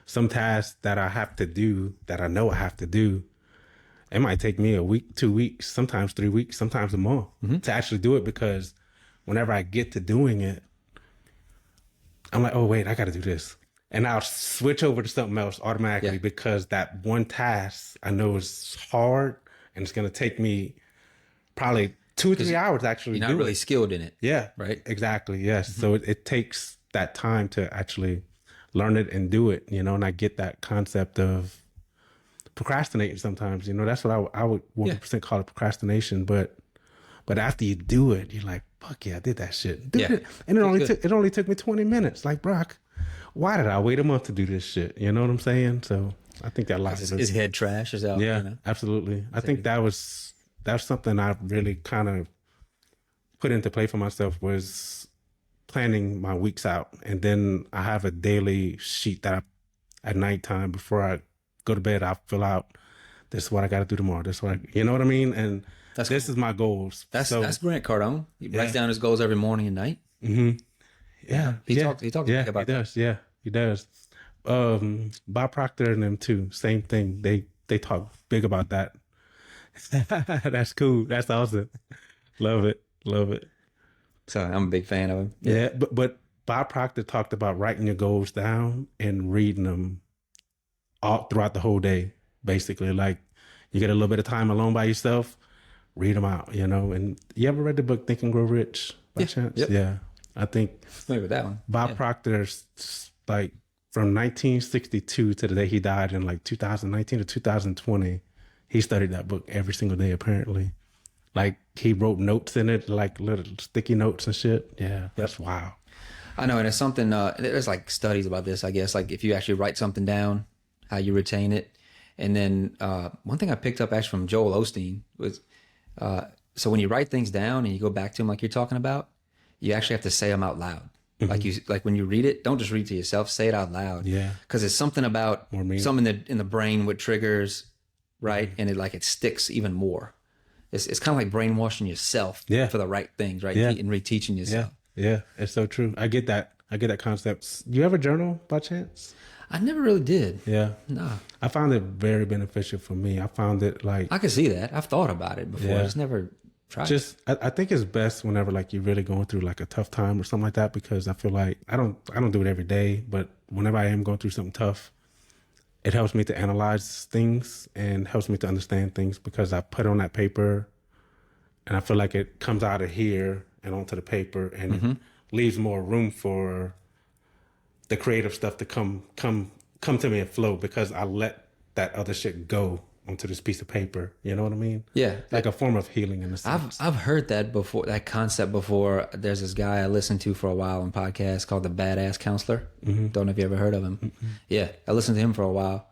that I have to do, that I know I have to do, it might take me a week, 2 weeks, sometimes 3 weeks, sometimes a month to actually do it, because whenever I get to doing it, I'm like, oh, wait, I got to do this. And I'll switch over to something else automatically because that one task I know is hard and it's going to take me probably 2 or 3 hours actually. You're not really skilled in it. Yeah. Right. Exactly. Yes. So it takes that time to actually learn it and do it, and I get that concept of procrastinating sometimes, that's what I would 100% call it, procrastination. But after you do it, you're like, fuck yeah, I did that shit. Did it. And it only took me 20 minutes. Like, Brock, why did I wait a month to do this shit? You know what I'm saying? So I think that His head trash is out. Yeah, absolutely. I think that was that's something I really kind of put into play for myself was planning my weeks out. And then I have a daily sheet that at nighttime before I go to bed, I fill out, this is what I got to do tomorrow. This is what you know what I mean? And this is my goals. That's Grant Cardone. He writes down his goals every morning and night. Yeah. He talked to me about he does. Yeah, he does. Bob Proctor and them too. Same thing. They talk big about that. That's cool. That's awesome. Love it. Love it. So I'm a big fan of him. Yeah, but Bob Proctor talked about writing your goals down and reading them all throughout the whole day. Basically, like you get a little bit of time alone by yourself, read them out. You know. And you ever read the book Think and Grow Rich by chance? Yep. Yeah, I think familiar with that one. Bob Proctor's like from 1962 to the day he died in like 2019 to 2020. He studied that book every single day apparently. Like he wrote notes in it, like little sticky notes and shit. Yeah, that's wild. I know, and it's something. There's like studies about this, I guess. Like if you actually write something down, how you retain it. And then one thing I picked up actually from Joel Osteen was, so when you write things down and you go back to them like you're talking about, you actually have to say them out loud. Like when you read it, don't just read to yourself, say it out loud. Yeah, because it's something about something in the brain what triggers, right, and it sticks even more. It's kind of like brainwashing yourself for the right things, right? Yeah. And reteaching yourself. Yeah, it's so true. I get that concept. You ever journal by chance? I never really did. Yeah. No. I found it very beneficial for me. I found it like I could see that. I've thought about it before. I just never tried. I think it's best whenever like you're really going through like a tough time or something like that, because I feel like I don't do it every day, but whenever I am going through something tough, it helps me to analyze things and helps me to understand things because I put it on that paper and I feel like it comes out of here and onto the paper and leaves more room for the creative stuff to come to me and flow because I let that other shit go onto this piece of paper. You know what I mean? Yeah. Like a form of healing in a sense. I've heard that before, that concept before. There's this guy I listened to for a while on podcast called The Badass Counselor. Don't know if you ever heard of him. Yeah. I listened to him for a while.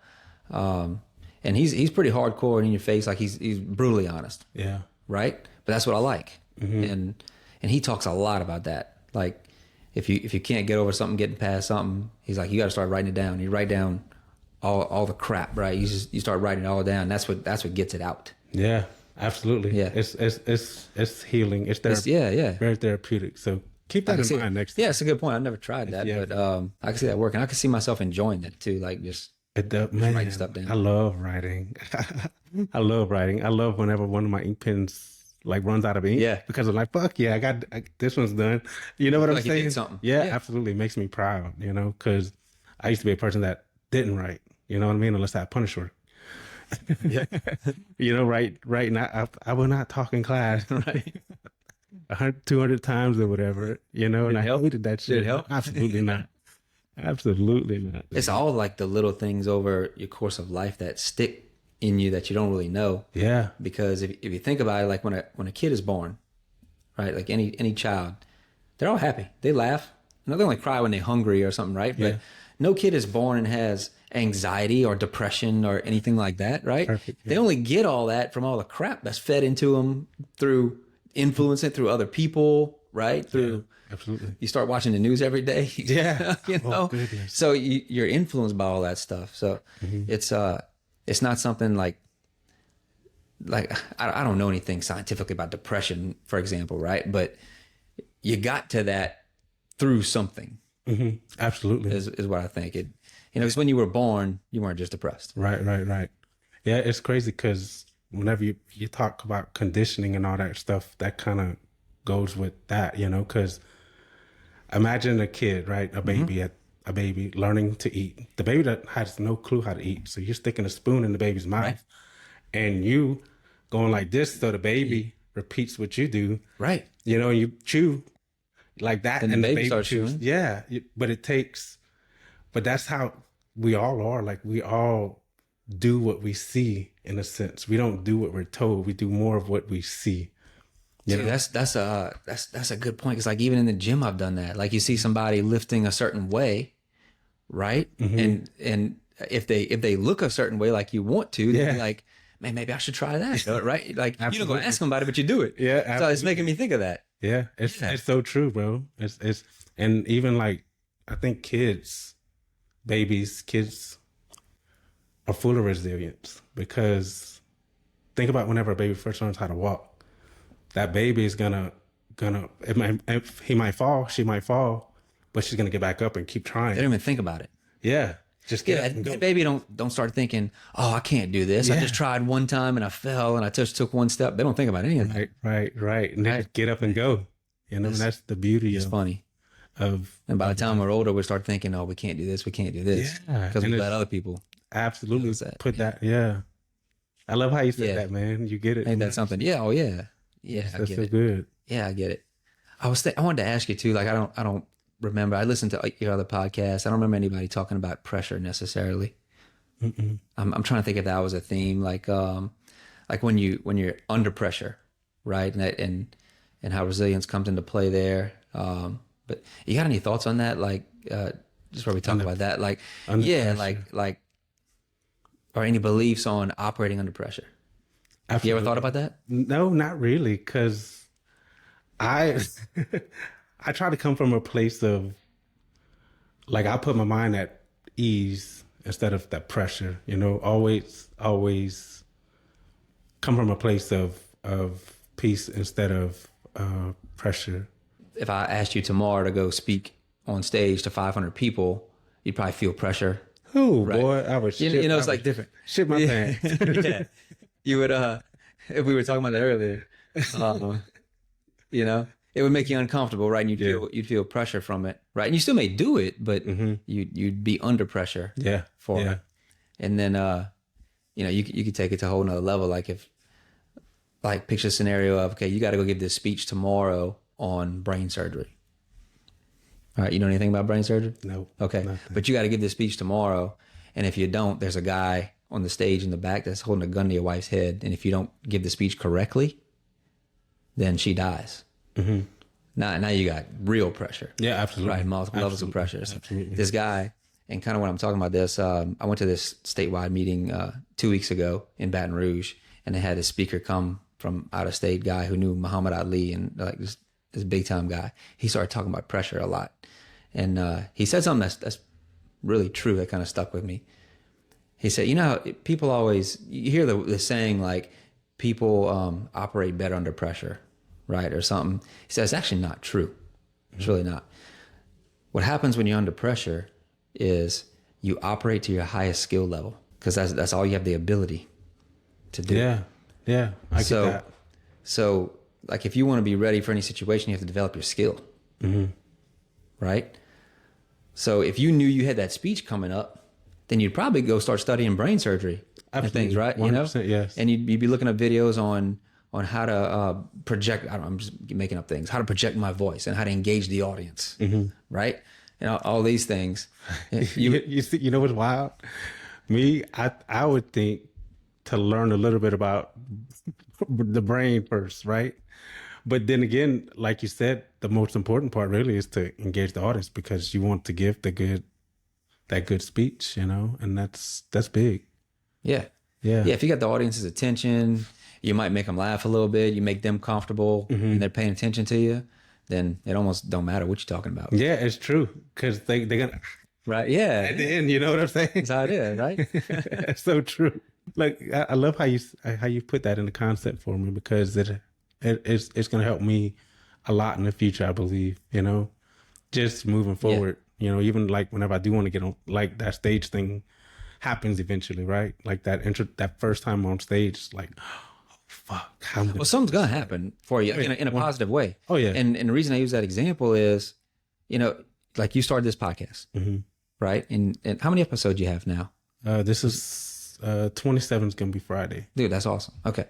And he's pretty hardcore and in your face. Like he's brutally honest. Yeah. Right. But that's what I like. And he talks a lot about that. Like if you can't get over something, getting past something, he's like, you got to start writing it down. You write down all the crap, right? You start writing it all down. That's what gets it out. Yeah, absolutely. Yeah. It's healing. It's therapeutic. Yeah. Very therapeutic. So keep that in mind next time. Yeah, it's a good point. I've never tried that, but I can see that working. I can see myself enjoying that too. Like just writing stuff down. I love writing. I love writing. I love whenever one of my ink pens like runs out of ink. Yeah. Because I'm like, fuck yeah, I got this one's done. You know what I'm like you saying? did something. Yeah, Yeah. absolutely. It makes me proud, you know, because I used to be a person that didn't write. You know what I mean? Unless I had punish work. Yeah. You know, right now, I will not talk in class. Right. 100, 200 times or whatever, you know, and I hated that shit. Did it help? Absolutely not. Absolutely not. It's all like the little things over your course of life that stick in you that you don't really know. Yeah. Because if you think about it, like when a kid is born, right? Like any child, they're all happy. They laugh. You know, they only cry when they're hungry or something, right? Yeah. But no kid is born and has anxiety or depression or anything like that, right? Perfect, yeah. They only get all that from all the crap that's fed into them through influencing through other people, right? Through Absolutely. you start watching the news every day. Yeah. You know, goodness. so you're influenced by all that stuff. So it's not something like I don't know anything scientifically about depression, for example, right? But you got to that through something. Absolutely. Is what I think. It, you know, because when you were born, you weren't just depressed. Right. Yeah, it's crazy because whenever you talk about conditioning and all that stuff, that kind of goes with that, you know, because imagine a kid, right? A baby learning to eat. The baby that has no clue how to eat. So you're sticking a spoon in the baby's mouth. Right. And you going like this so the baby repeats what you do. Right. You know, you chew like that. And the baby starts chewing. Yeah. But that's how we all are. Like we all do what we see in a sense. We don't do what we're told. We do more of what we see. Dude, that's a good point. Cause like even in the gym, I've done that. Like you see somebody lifting a certain way, right? And if they look a certain way, like you want to, then you're like, man, maybe I should try that. Right? Like you don't go Absolutely. ask them about it, but you do it. Yeah, So it's absolutely. making me think of that. Yeah, it's so true, bro. It's and even like I think kids are full of resilience because think about whenever a baby first learns how to walk, that baby is gonna he might fall, she might fall, but she's gonna get back up and keep They trying. don't even think about it. Yeah, just get Yeah, up and go. that baby don't start thinking, oh, I can't do this. I Yeah. just tried one time and I fell and I just took one step. They don't think about any of that. Right, and they just get up and go. You know, and that's the beauty It's of, funny. of And by the time we're older, we start thinking, oh, we can't do this. We can't do this. Yeah, Because we and let it's- other people. absolutely Notice that. put that. Yeah, I love how you said Yeah. that, man. You get it. Ain't that something? Yeah. Oh, yeah. Yeah, I That's get so it. good. Yeah, I get it. I wanted to ask you too. Like, I don't remember. I listened to your other podcasts. I don't remember anybody talking about pressure necessarily. I'm trying to think if that was a theme. Like when you're under pressure, right? And how resilience comes into play there. But you got any thoughts on that? Like, just where we talk about that. Like, under yeah, pressure. like, or any beliefs on operating under pressure? You ever Absolutely. thought about that? No, not really, because I I try to come from a place of like I put my mind at ease instead of that pressure. You know, always come from a place of peace instead of pressure. If I asked you tomorrow to go speak on stage to 500 people, you'd probably feel pressure. Oh boy, I was You know, it's like different. shit my pants. Yeah. You would, if we were talking about that earlier, you know, it would make you uncomfortable, right? And you'd feel pressure from it, right? And you still may do it, but you'd be under pressure Yeah, for yeah. it. And then, you know, you could take it to a whole nother level. Like picture a scenario of, okay, you got to go give this speech tomorrow on brain surgery. All right. You know anything about brain surgery? No. Okay. Nothing. But you got to give this speech tomorrow. And if you don't, there's a guy on the stage in the back that's holding a gun to your wife's head. And if you don't give the speech correctly, then she dies. Now you got real pressure. Yeah, absolutely. Right. Multiple levels of Absolutely. pressure. Absolutely. This guy, and kind of when I'm talking about this, I went to this statewide meeting 2 weeks ago in Baton Rouge, and they had a speaker come from out of state guy who knew Muhammad Ali and like this big time guy. He started talking about pressure a lot. And he said something that's really true that kind of stuck with me. He said, you know, how people always, you hear the saying like people operate better under pressure, right? Or something. He said, it's actually not true. It's really not. What happens when you're under pressure is you operate to your highest skill level because that's all you have the ability to do. Yeah, I get that. So like if you want to be ready for any situation, you have to develop your skill. Right? So if you knew you had that speech coming up, then you'd probably go start studying brain surgery and things, right? 100%, yes. And you'd be looking up videos on how to project. I don't know, I'm just making up things. How to project my voice and how to engage the audience, right? You know, all these things. You see, you know what's wild? Me, I would think to learn a little bit about the brain first, right? But then again, like you said, the most important part really is to engage the audience because you want to give that good speech, you know, and that's big. Yeah. Yeah. If you got the audience's attention, you might make them laugh a little bit. You make them comfortable and they're paying attention to you. Then it almost don't matter what you're talking about. Yeah, it's true because they're gonna Right. Yeah. at the end. You know what I'm saying? That's how it is, right? That's so true. Like I love how you put that in the concept for me because it's gonna help me a lot in the future. I believe, you know, just moving forward. You know, even like whenever I do want to get on, like that stage thing happens eventually, right? Like that first time on stage, like, oh, fuck. Well, something's gonna happen for you in a positive way. Oh, yeah. And the reason I use that example is, you know, like you started this podcast, right? And how many episodes you have now? This is 27 is gonna be Friday. Dude, that's awesome. Okay,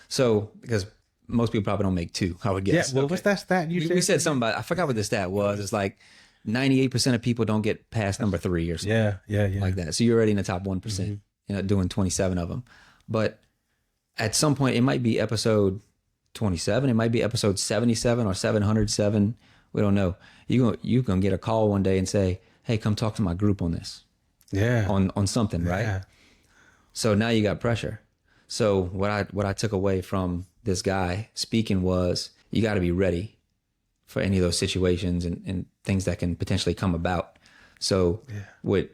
so because most people probably don't make two, I would Yeah. guess. Well, what's that stat you We said something about. I forgot what the stat was. It's like 98% of people don't get past number 3 or something. Yeah. Like that. So you're already in the top 1%, you know, doing 27 of them. But at some point, it might be episode 27. It might be episode 77 or 707. We don't know. You gonna get a call one day and say, hey, come talk to my group on this, Yeah. on something, right? Yeah. So now you got pressure. So what I took away from this guy speaking was you got to be ready for any of those situations and things that can potentially come about. So what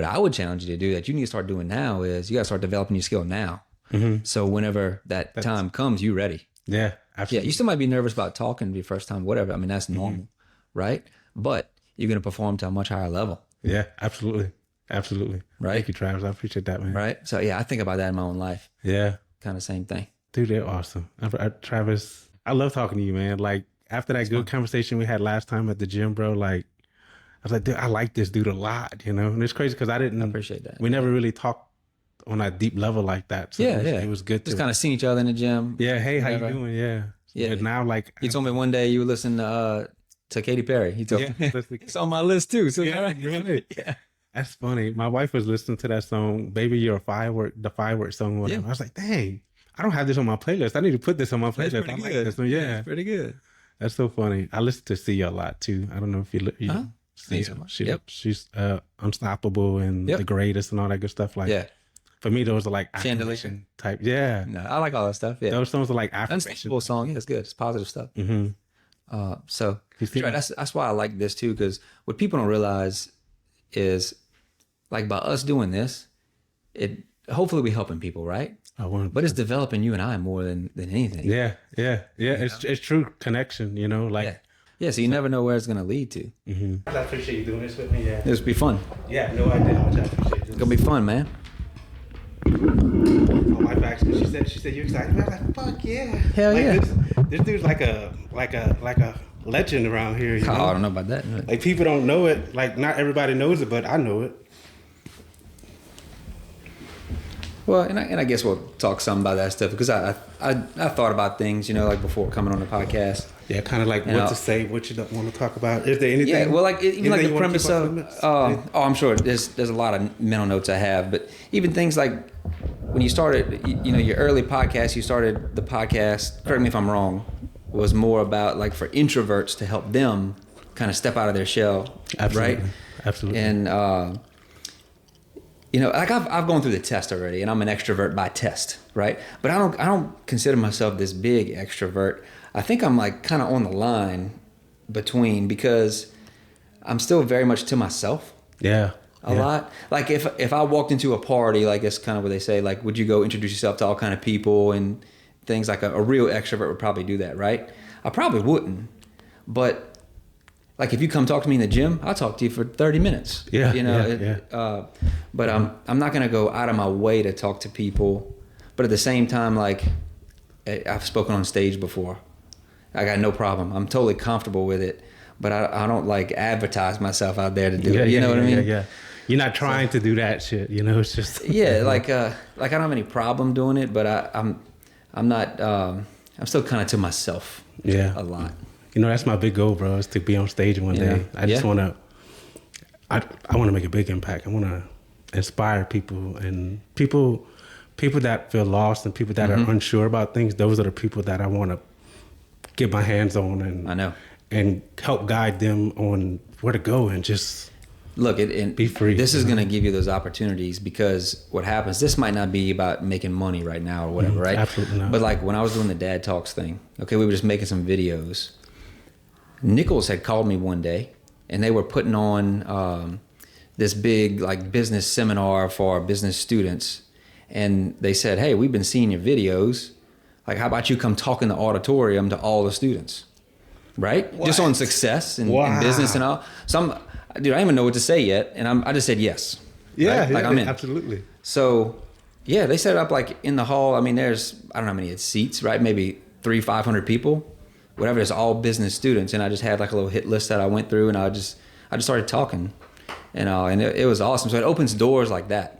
I would challenge you to do that you need to start doing now is you got to start developing your skill now. So whenever that's time comes, you ready. Yeah, absolutely. Yeah, you still might be nervous about talking your first time, whatever. I mean, that's normal, right? But you're going to perform to a much higher level. Yeah, absolutely. Absolutely. Right. Thank you, Travis. I appreciate that, man. Right. So yeah, I think about that in my own life. Yeah. Kind of same thing. Dude, they're awesome. Travis, I love talking to you, man. Like, after that good conversation we had last time at the gym, bro, like, I was like, dude, I like this dude a lot, you know? And it's crazy because I appreciate that. We never really talked on a deep level like that. So it was good just kind of seeing each other in the gym. Yeah, hey, how you doing? Yeah. Yeah. But now, like, you told me one day you would listen to Katy Perry. He told me it's on my list too. So really? Yeah. That's funny. My wife was listening to that song, Baby You're a Firework, the firework song. Whatever. I was like, dang, I don't have this on my playlist. I need to put this on my playlist. That's pretty good. Like this one. Yeah. It's pretty good. That's so funny. I listen to Sia a lot too. I don't know if you Sia. She's unstoppable and the greatest and all that good stuff. Like, for me, those are like affirmation type. Yeah. No, I like all that stuff. Yeah. Those songs are like affirmation. Unstoppable song. Yeah, it's good. It's positive stuff. So that's why I like this too, because what people don't realize is, like, by us doing this, it hopefully we helping people, right? But it's developing you and I more than anything. Yeah. It's true connection, you know, like. Yeah, so you never know where it's gonna lead to. I appreciate you doing this with me. Yeah, this will be fun. Yeah, no idea how much I appreciate this. It's gonna be fun, man. My wife actually, she said you excited? I was like, fuck yeah. Hell like, yeah. This dude's like a legend around here. You know? I don't know about that. Like, people don't know it. Like, not everybody knows it, but I know it. Well, and I guess we'll talk some about that stuff, because I thought about things, you know, like before coming on the podcast. Yeah, kind of like what to say, what you don't want to talk about. Is there anything? Yeah, well, like even like the premise of, I'm sure there's a lot of mental notes I have, but even things like when you started, you know, your early podcast, you started the podcast, correct me if I'm wrong, was more about like for introverts to help them kind of step out of their shell. Absolutely. Right? Absolutely. And, you know, like I've gone through the test already, and I'm an extrovert by test, right? But I don't consider myself this big extrovert. I think I'm like kind of on the line between, because I'm still very much to myself. Yeah. A lot. Like if I walked into a party, like it's kind of what they say, like, would you go introduce yourself to all kind of people and things? Like a real extrovert would probably do that, right? I probably wouldn't. But like if you come talk to me in the gym, I'll talk to you for 30 minutes. Yeah. You know, but I'm not going to go out of my way to talk to people. But at the same time, like, I've spoken on stage before. I got no problem. I'm totally comfortable with it, but I don't like advertise myself out there to do it. You know what I mean? Yeah. You're not trying to do that shit. You know, it's just like I don't have any problem doing it, but I'm not. I'm still kind of to myself. Yeah. A lot. You know, that's my big goal, bro. Is to be on stage one day. I just want to. I want to make a big impact. I want to inspire people, and people that feel lost and people that are unsure about things. Those are the people that I want to get my hands on, and I know, and help guide them on where to go, and just look and be free. This is going to give you those opportunities, because what happens, this might not be about making money right now or whatever, right? Absolutely not. But like when I was doing the Dad Talks thing, okay, we were just making some videos. Nichols had called me one day, and they were putting on this big like business seminar for our business students, and they said, "Hey, we've been seeing your videos. Like, how about you come talk in the auditorium to all the students, right? What? Just on success and business and all." So dude, I don't even know what to say yet, and I just said yes. Yeah, right? Like I'm in. Absolutely. So yeah, they set it up like in the hall. I mean, there's I don't know how many seats, right? Maybe 300-500 people. Whatever, it's all business students, and I just had like a little hit list that I went through, and I just started talking, and it was awesome. So it opens doors like that,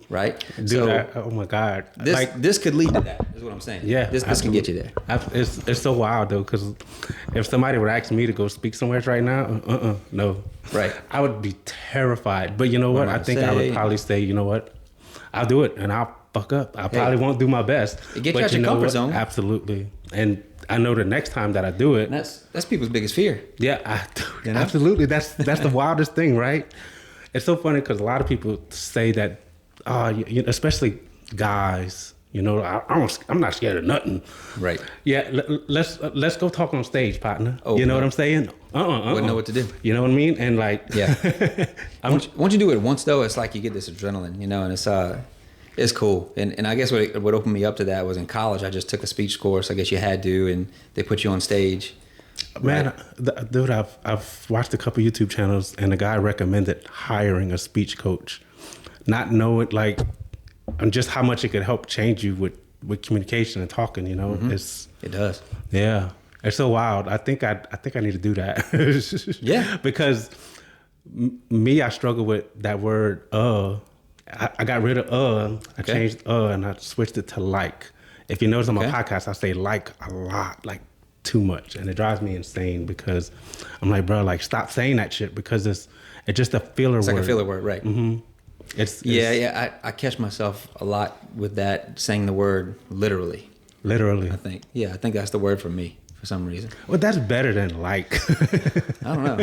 right? Dude, so oh my God, this could lead to that, is what I'm saying. Yeah, this can get you there. It's so wild though, because if somebody would ask me to go speak somewhere right now, no, right, I would be terrified. But you know what? I think I would probably say, you know what, I'll do it, and I'll fuck up. I probably won't do my best. It gets you out your comfort zone. Absolutely, and I know the next time that I do it, that's people's biggest fear. Yeah, absolutely. That's the wildest thing, right? It's so funny because a lot of people say that, especially guys, You know, I'm not scared of nothing. Right. Yeah, let's go talk on stage, partner. Oh, you know no. what I'm saying? Wouldn't know what to do. You know what I mean? And like, Yeah. Once you do it once, though, it's like you get this adrenaline, you know, and it's cool. And I guess what opened me up to that was in college. I just took a speech course. I guess you had to, and they put you on stage. Man, dude, I've watched a couple YouTube channels, and the guy recommended hiring a speech coach, not knowing like just how much it could help change you with communication and talking. You know, It does. Yeah, it's so wild. I think I need to do that. Yeah, because I struggle with that word. I got rid of. I changed and I switched it to like. If you notice on my podcast, I say like a lot, like too much, and it drives me insane because I'm like, bro, like stop saying that shit because it's just a filler word. It's like a filler word, right? Mm-hmm. I catch myself a lot with that, saying the word literally. Literally. I think that's the word for me for some reason. Well, that's better than like. I don't know.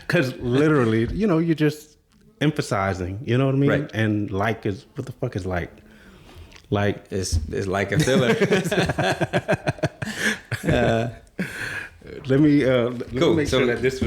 Because literally, you know, you're just emphasizing, you know what I mean? Right. And like is, what the fuck is like? Like. It's like a filler. Let me Cool. make sure that this was